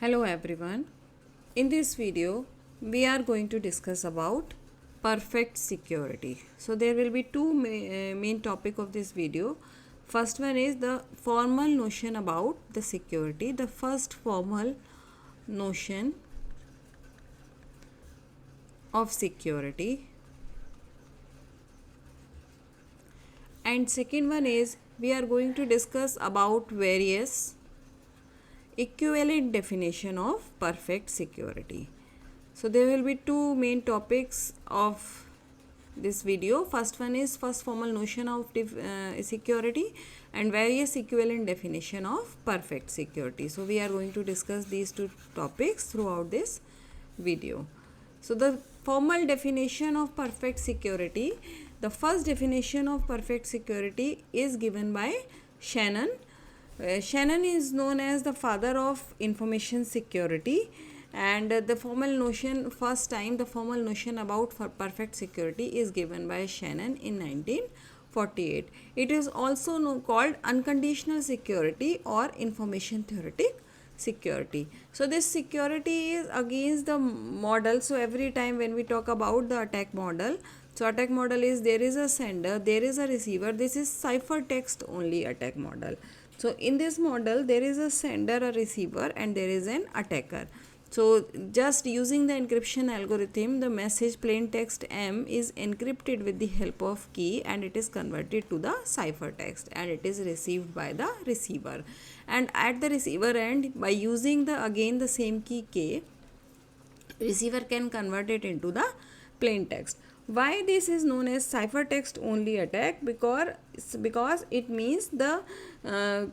Hello everyone. In this video, we are going to discuss about perfect security. So there will be two main topic of this video. First one is the formal notion about the security. The first formal notion of security. And second one is we are going to discuss about various equivalent definition of perfect security. So there will be two main topics of this video. First one is first formal notion of security and various equivalent definition of perfect security. So we are going to discuss these two topics throughout this video. So the formal definition of perfect security, the first definition of perfect security is given by Shannon. Shannon is known as the father of information security, and the formal notion about perfect security is given by Shannon in 1948. It is also called unconditional security or information theoretic security. So this security is against the model. So every time when we talk about the attack model, so attack model is there is a sender, there is a receiver. This is ciphertext only attack model. So in this model there is a sender, a receiver, and there is an attacker. So just using the encryption algorithm, the message plain text M is encrypted with the help of key and it is converted to the ciphertext and it is received by the receiver. And at the receiver end, by using the same key K, receiver can convert it into the plain text. Why this is known as ciphertext only attack? Because it means the in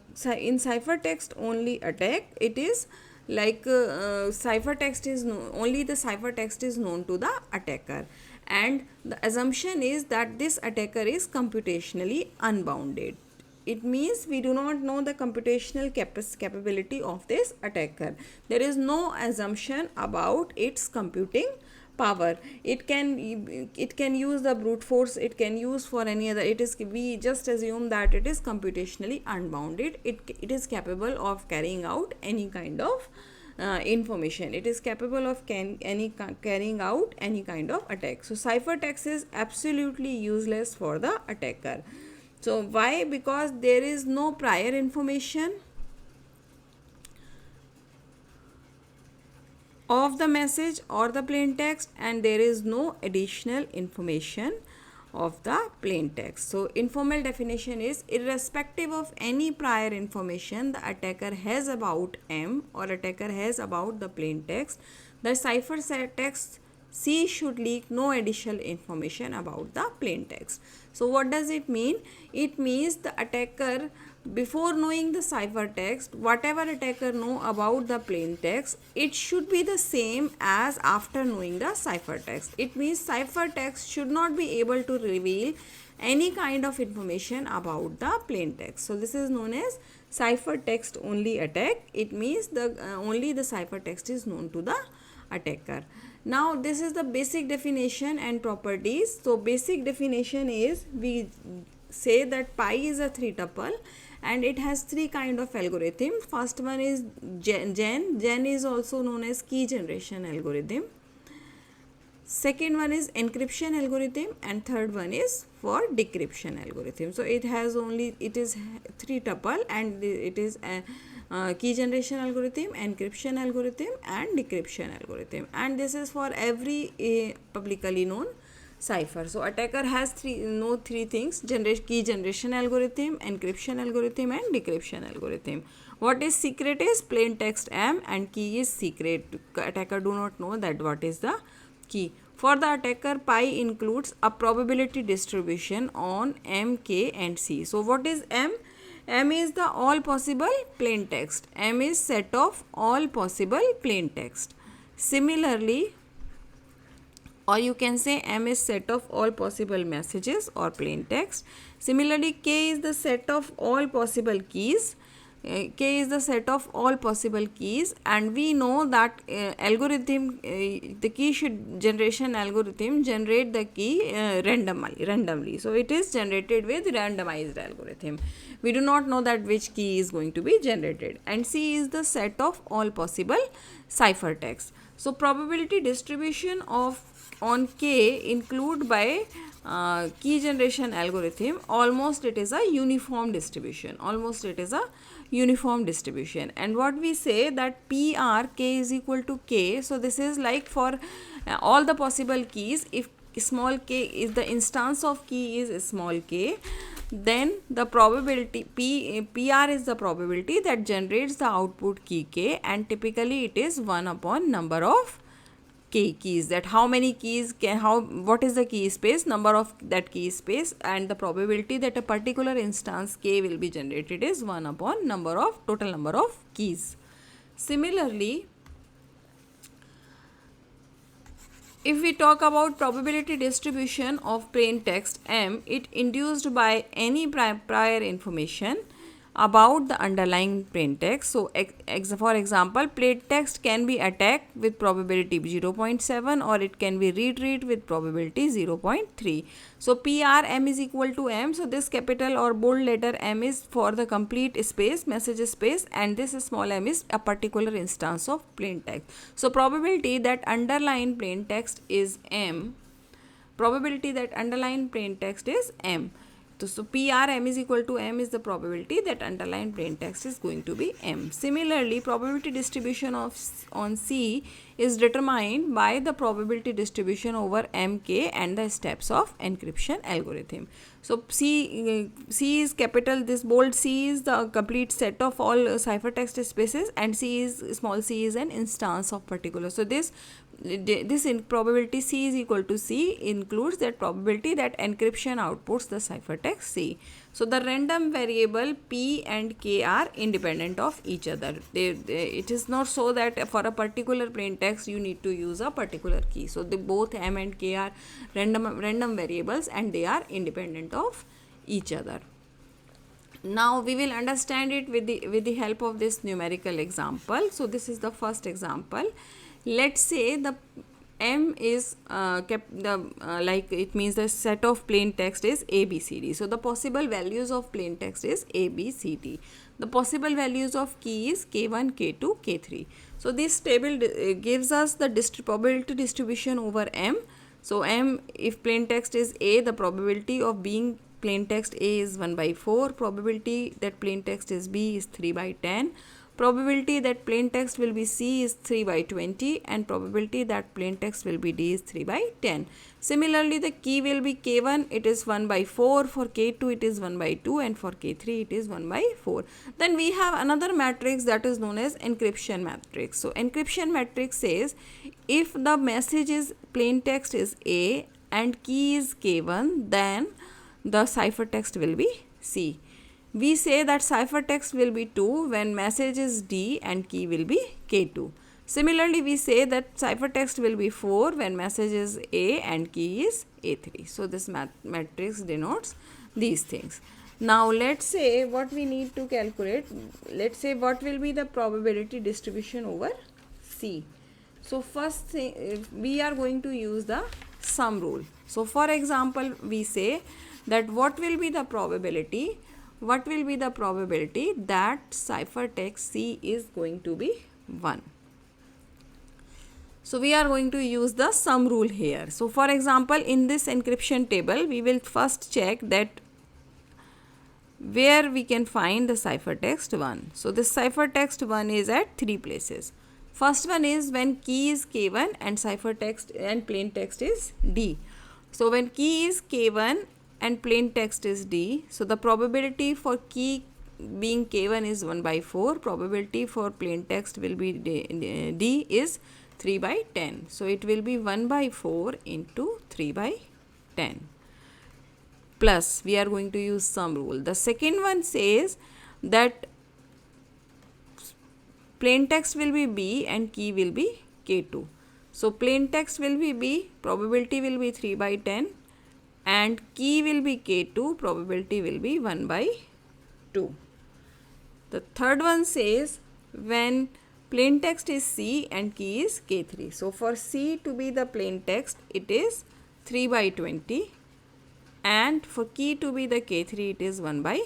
ciphertext only attack, it is like ciphertext is only the ciphertext is known to the attacker, and the assumption is that this attacker is computationally unbounded. It means we do not know the computational capability of this attacker. There is no assumption about its computing power. It can use the brute force, it can use for any other. We just assume that it is computationally unbounded. It is capable of carrying out any kind of information. It is capable of carrying out any kind of attack. So ciphertext is absolutely useless for the attacker. So why? Because there is no prior information of the message or the plain text, and there is no additional information of the plain text. So informal definition is irrespective of any prior information the attacker has about M or attacker has about the plain text, the ciphertext C should leak no additional information about the plain text. So what does it mean? It means the attacker, before knowing the ciphertext, whatever attacker know about the plain text, it should be the same as after knowing the ciphertext. It means ciphertext should not be able to reveal any kind of information about the plain text. So this is known as ciphertext only attack. It means the only the ciphertext is known to the attacker. Now this is the basic definition and properties. So basic definition is, we say that pi is a 3 tuple and it has three kind of algorithm. First one is gen is also known as key generation algorithm. Second one is encryption algorithm, and third one is for decryption algorithm. So it is 3 tuple and it is a key generation algorithm, encryption algorithm, and decryption algorithm, and this is for every publicly known cipher. So attacker has three things: key generation algorithm, encryption algorithm, and decryption algorithm. What is secret is plain text M, and key is secret. Attacker do not know that what is the key. For the attacker, pi includes a probability distribution on M, K, and C. So what is M? M is the all possible plain text. M is set of all possible plain text. Similarly, or you can say M is set of all possible messages or plain text. Similarly, K is the set of all possible keys. K is the set of all possible keys, and we know that the key generation algorithm generate the key randomly. So it is generated with randomized algorithm. We do not know that which key is going to be generated. And C is the set of all possible ciphertext. So probability distribution on K include by key generation algorithm, almost it is a uniform distribution. And what we say that PR K is equal to K. So this is like for all the possible keys, if small k is the instance of key is small k, then the probability PR is the probability that generates the output key K, and typically it is 1 upon number of K keys, that how many keys what is the key space, number of that key space, and the probability that a particular instance K will be generated is 1 upon total number of keys. Similarly, if we talk about probability distribution of plain text M, it induced by any prior information about the underlying plain text. So for example, plain text can be attacked with probability 0.7 or it can be retrieved with probability 0.3. So PRM is equal to M. So this capital or bold letter M is for the complete space, message space, and this small m is a particular instance of plain text. So probability that underlying plain text is M. So PRM is equal to M is the probability that underlying plain text is going to be M. Similarly, probability distribution on C is determined by the probability distribution over MK and the steps of encryption algorithm. So C is capital, this bold C is the complete set of all ciphertext spaces, and small c is an instance of particular. So this in probability C is equal to C includes that probability that encryption outputs the ciphertext C. So the random variable P and K are independent of each other. It is not so that for a particular plain text you need to use a particular key. So both M and K are random variables and they are independent of each other. Now we will understand it with the help of this numerical example. So this is the first example. Let's say the M is it means the set of plain text is ABCD. So the possible values of plain text is ABCD. The possible values of key is K1, K2, K3. So this table gives us the probability distribution over M. So M, if plain text is A, the probability of being plain text A is 1 by 4. Probability that plain text is B is 3 by 10. Probability that plain text will be C is 3 by 20, and probability that plain text will be D is 3 by 10. Similarly, the key will be K1, it is 1 by 4, for K2 it is 1 by 2, and for K3 it is 1 by 4. Then we have another matrix that is known as encryption matrix. So encryption matrix says if the message is plain text is A and key is K1, then the ciphertext will be C. We say that ciphertext will be 2 when message is D and key will be K2. Similarly, we say that ciphertext will be 4 when message is A and key is A3. So this matrix denotes these things. Now let's say what we need to calculate. Let's say what will be the probability distribution over C. So first thing, we are going to use the sum rule. So for example, we say that what will be the probability that ciphertext C is going to be 1. So we are going to use the sum rule here. So for example, in this encryption table, we will first check that where we can find the ciphertext 1. So this ciphertext 1 is at 3 places. First one is when key is K1 and ciphertext and plain text is D. So when key is K1 and plain text is D, so the probability for key being K1 is 1 by 4, probability for plain text will be D is 3 by 10. So it will be 1 by 4 into 3 by 10. Plus we are going to use sum rule. The second one says that plain text will be B and key will be K2. So plain text will be B, probability will be 3 by 10. And key will be K2, probability will be 1 by 2. The third one says when plain text is C and key is K3. So for C to be the plain text, it is 3 by 20, and for key to be the K3, it is 1 by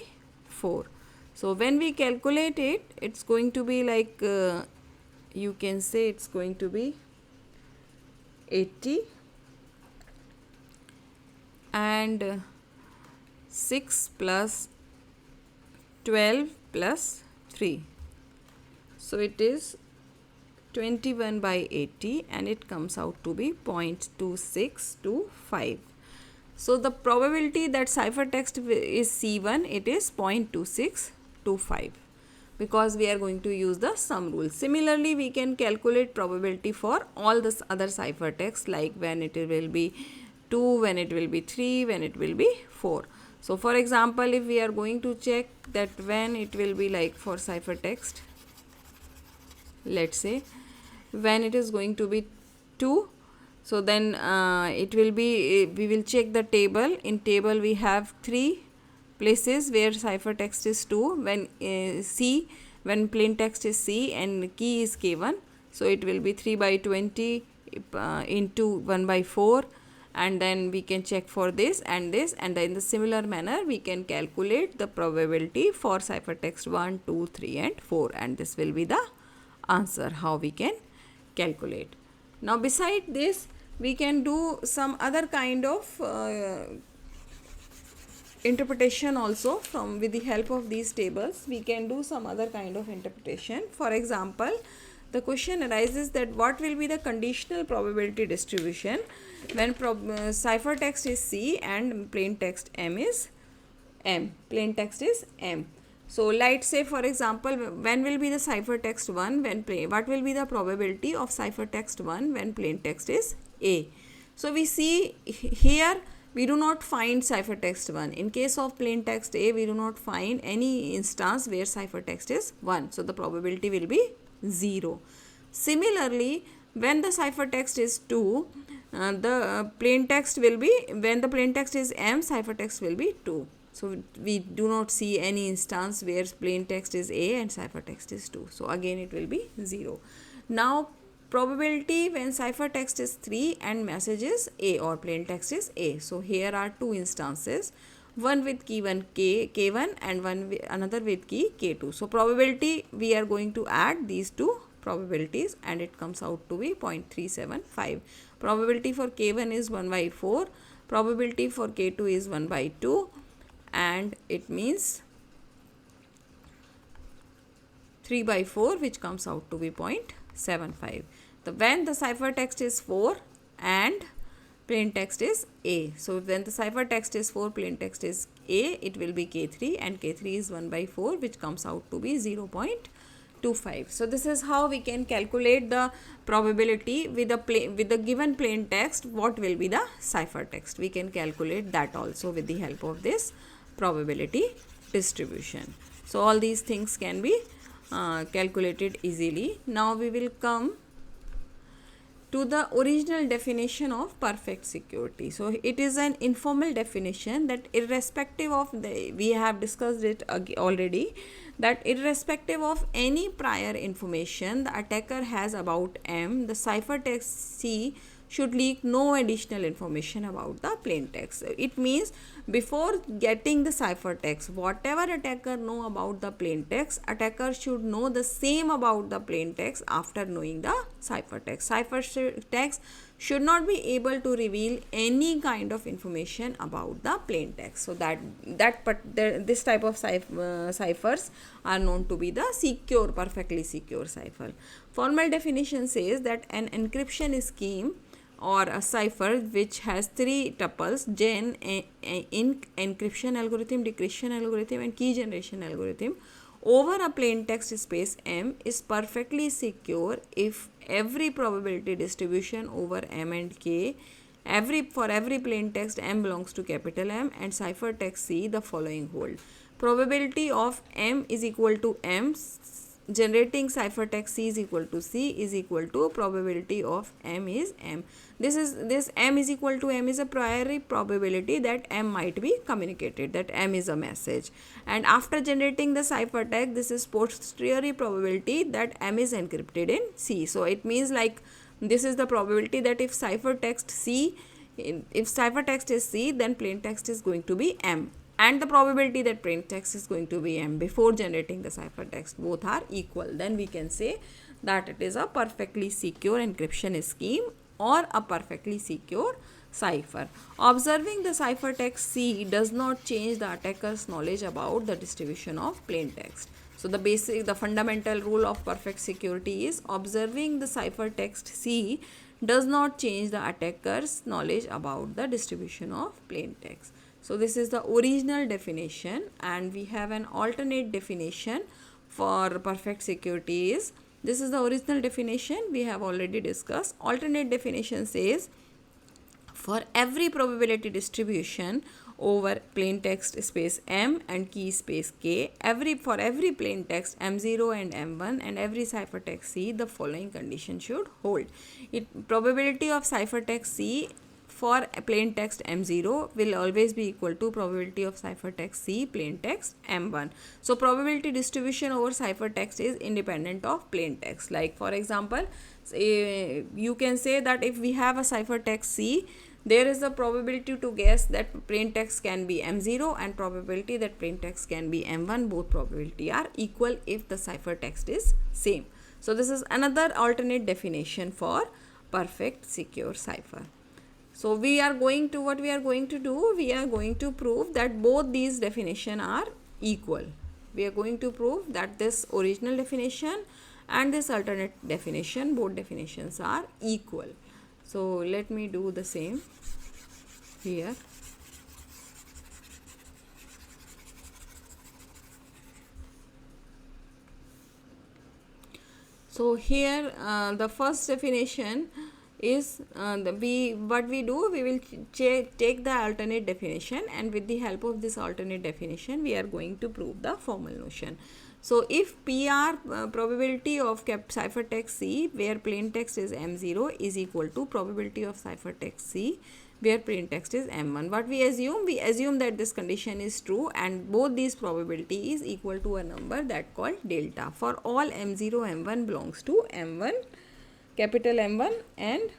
4. So when we calculate it, it's going to be like, you can say it's going to be 80 and 6 plus 12 plus 3. So it is 21 by 80 and it comes out to be 0.2625. So the probability that ciphertext is C1, it is 0.2625, because we are going to use the sum rule. Similarly, we can calculate probability for all this other ciphertext, like when it will be 2, when it will be 3, when it will be 4. So for example, if we are going to check that when it will be like for ciphertext, let's say when it is going to be 2, so then it will be, we will check the table. In table we have 3 places where ciphertext is 2, when C, when plain text is C and key is K1, so it will be 3 by 20 into 1 by 4, and then we can check for this, and in the similar manner we can calculate the probability for ciphertext 1, 2, 3 and 4, and this will be the answer how we can calculate. Now beside this, we can do some other kind of interpretation also. From with the help of these tables, we can do some other kind of interpretation. For example, the question arises that what will be the conditional probability distribution when ciphertext is C and plain text M is M. Plain text is M. So let's say, for example, when will be the ciphertext 1 when what will be the probability of ciphertext 1 when plain text is A. So we see here we do not find ciphertext 1. In case of plain text A, we do not find any instance where ciphertext is 1. So the probability will be 0. Similarly, when the ciphertext is 2, the plain text will be, when the plain text is M, ciphertext will be 2. So we do not see any instance where plain text is A and ciphertext is 2. So again it will be 0. Now probability when ciphertext is 3 and message is A or plain text is A. So here are 2 instances, one with key K1 and another with key K2. So probability, we are going to add these 2 probabilities and it comes out to be 0.375. Probability for K1 is 1 by 4, probability for K2 is 1 by 2, and it means 3 by 4, which comes out to be 0.75. When the ciphertext is 4 and plain text is A. So when the ciphertext is 4, plain text is A, it will be K3, and K3 is 1 by 4, which comes out to be 0.25. So this is how we can calculate the probability with the given plain text. What will be the ciphertext? We can calculate that also with the help of this probability distribution. So all these things can be calculated easily. Now we will come to the original definition of perfect security. So it is an informal definition that irrespective of we have discussed it already, that irrespective of any prior information the attacker has about M, the ciphertext C should leak no additional information about the plain text. It means before getting the ciphertext, whatever attacker know about the plain text, attacker should know the same about the plain text after knowing the ciphertext. Ciphertext should not be able to reveal any kind of information about the plain text. So this type of ciphers are known to be the secure, perfectly secure cipher. Formal definition says that an encryption scheme or a cipher which has 3 tuples, gen, encryption algorithm, decryption algorithm and key generation algorithm, over a plain text space M is perfectly secure if every probability distribution over M and K, for every plain text M belongs to capital M and ciphertext C the following hold. Probability of M is equal to M generating ciphertext C is equal to C is equal to probability of M is M. This M is equal to M is a priori probability that M might be communicated, that M is a message. And after generating the ciphertext, this is posteriori probability that M is encrypted in C. So it means like this is the probability that if ciphertext is C, then plain text is going to be M. And the probability that plain text is going to be M before generating the ciphertext, both are equal. Then we can say that it is a perfectly secure encryption scheme or a perfectly secure cipher. Observing the ciphertext C does not change the attacker's knowledge about the distribution of plain text. So the fundamental rule of perfect security is observing the ciphertext C does not change the attacker's knowledge about the distribution of plain text. So this is the original definition, and we have an alternate definition for perfect security is, this is the original definition we have already discussed. Alternate definition says for every probability distribution over plain text space M and key space K, for every plain text M0 and M1 and every ciphertext C, the following condition should hold. Probability of ciphertext C for plain text M0 will always be equal to probability of ciphertext C plain text M1. So probability distribution over ciphertext is independent of plain text. Like for example, you can say that if we have a ciphertext C, there is a probability to guess that plain text can be M0 and probability that plain text can be M1. Both probability are equal if the ciphertext is same. So this is another alternate definition for perfect secure cipher. So what we are going to do, we are going to prove that both these definitions are equal. We are going to prove that this original definition and this alternate definition, both definitions are equal. So let me do the same here. So here the first definition is what we do, we will take the alternate definition, and with the help of this alternate definition we are going to prove the formal notion. So if PR probability of ciphertext C where plain text is M0 is equal to probability of ciphertext C where plain text is M1, what we assume? We assume that this condition is true and both these probability is equal to a number that called delta. For all M0, M1 belongs to M1, capital M1, and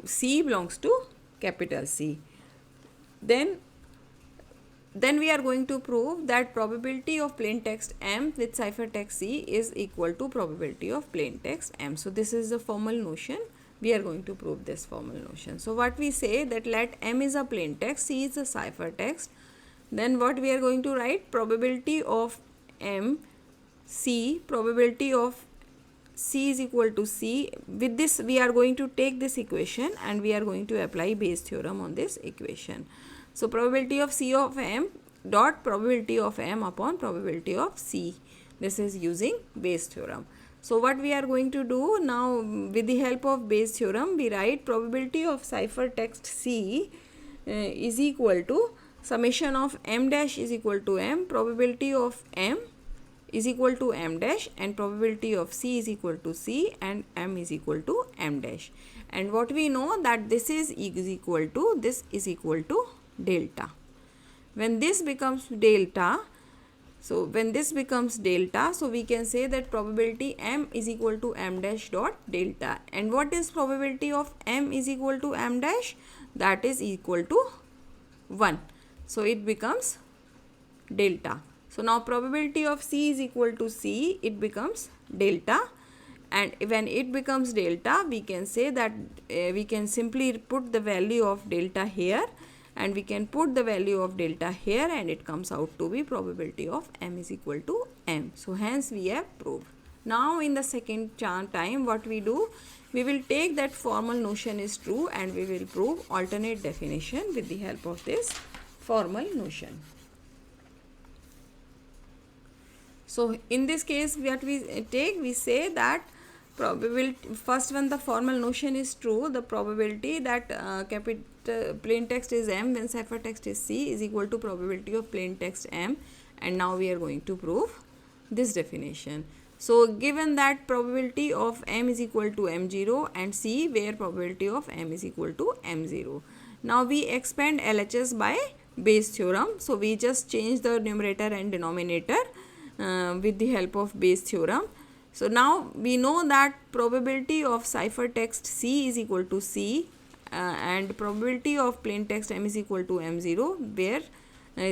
C belongs to capital C. Then we are going to prove that probability of plain text M with ciphertext C is equal to probability of plain text M. So this is the formal notion. We are going to prove this formal notion. So what we say that let M is a plain text, C is a ciphertext. Then what we are going to write? Probability of M, C, probability of C is equal to C. With this we are going to take this equation and we are going to apply Bayes theorem on this equation. So probability of C of M dot probability of M upon probability of C. This is using Bayes theorem. So what we are going to do now, with the help of Bayes theorem, we write probability of ciphertext C is equal to summation of M dash is equal to M, probability of M is equal to M dash, and probability of C is equal to C, and M is equal to M dash. And what we know that this is equal to delta. When this becomes delta, so we can say that probability M is equal to M dash dot delta. And what is probability of M is equal to M dash? That is equal to 1. So it becomes delta. So now probability of C is equal to C, it becomes delta, and when it becomes delta, we can say that we can simply put the value of delta here, and we can put the value of delta here, and it comes out to be probability of M is equal to M. So hence we have proved. Now in the second time what we do, we will take that formal notion is true and we will prove alternate definition with the help of this formal notion. So in this case what we take, we say that probability, first when the formal notion is true, the probability that plain text is M when ciphertext is C is equal to probability of plain text M, and now we are going to prove this definition. So given that probability of m is equal to m0 and C where probability of m is equal to m0. Now we expand LHS by Bayes theorem. So we just change the numerator and denominator with the help of Bayes theorem. So now we know that probability of ciphertext C is equal to C and probability of plain text m is equal to m0 where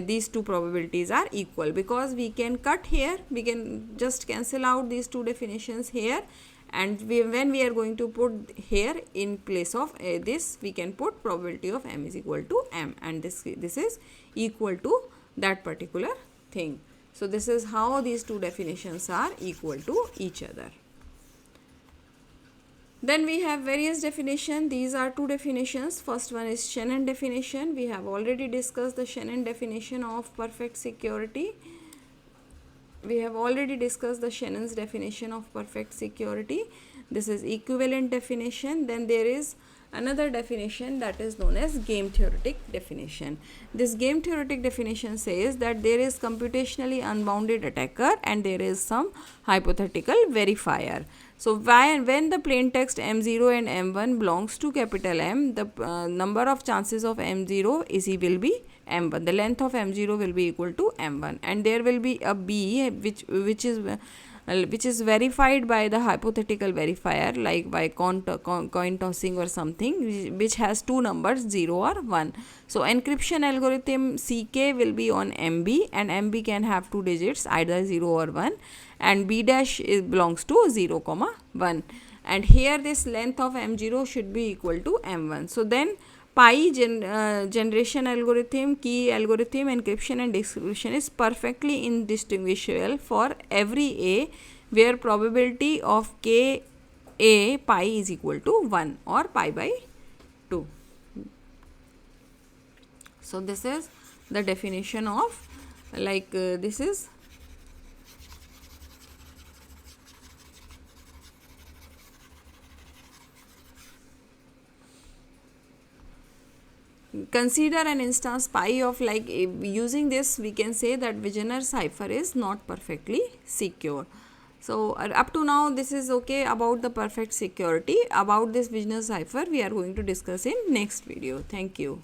these two probabilities are equal, because we can cut here, we can just cancel out these two definitions here, and when we are going to put here in place of this, we can put probability of m is equal to m, and this is equal to that particular thing. So this is how these two definitions are equal to each other. Then we have various definition. These are two definitions. First one is Shannon definition. We have already discussed the Shannon definition of perfect security. We have already discussed the Shannon's definition of perfect security. This is equivalent definition. Then there is another definition that is known as game theoretic definition. This game theoretic definition says that there is computationally unbounded attacker and there is some hypothetical verifier. So when the plain text m0 and m1 belongs to capital M, the number of chances of m0 will be m1. The length of m0 will be equal to m1, and there will be a b which is verified by the hypothetical verifier, like by coin tossing or something, which has two numbers 0 or 1. So encryption algorithm CK will be on MB, and MB can have two digits, either 0 or 1, and B dash belongs to 0 comma 1, and here this length of m0 should be equal to m1. So then pi generation algorithm, key algorithm, encryption and decryption is perfectly indistinguishable for every a where probability of k a pi is equal to 1 or pi by 2. So this is the definition of this is consider an instance pi of using this we can say that Wigner cipher is not perfectly secure. So up to now this is okay about the perfect security. About this Wigner cipher we are going to discuss in next video. Thank you.